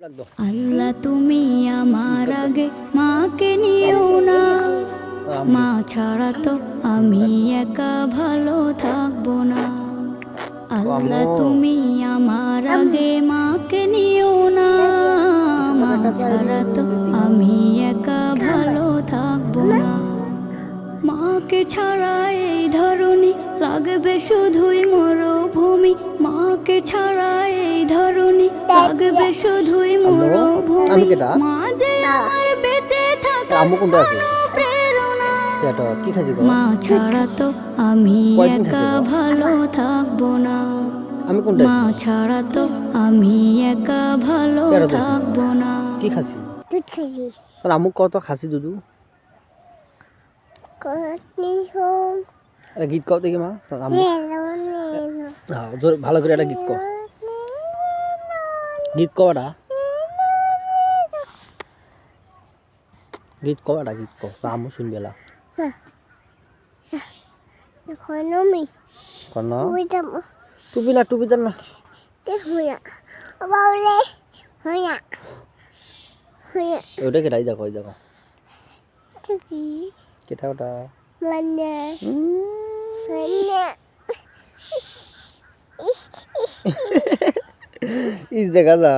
আল্লাহ তুমি আমার আগে মাকে নিও না, মা ছাড়া তো আমি একা ভালো থাকবো না। আল্লাহ তুমি আমার আগে মাকে নিও না, মা ছাড়া তো আমি একা ভালো থাকবো না। মাকে ছাড়া এই ধরনী লাগবে শুধুই মরুভূমি, মাকে ছাড়া এই ধরনী লাগবে শুধুই মরুভূমি। মা যে আমার বেঁচে থাকার অনুপ্রেরণা, মা ছাড়া তো আমি একা ভালো থাকবো না। মা ছাড়া তো আমি একা ভালো থাকবো না। কি খাসি? দুধ খাসি। তোর আম্মু কত খাসি দুধু? একটা গীত কও দেখি মা তোর আম্মু। হ্যাঁ ভালো করে একটা গীত কও। গীত কও একটা। গীত কও একটা গীত কও তোর আম্মু শুনবে লা। কোন? টুপি না টুপি দেন না। ওটা কেটাই দেখো ওই দেখো। কেটা ওটা? ইস দেখা যা।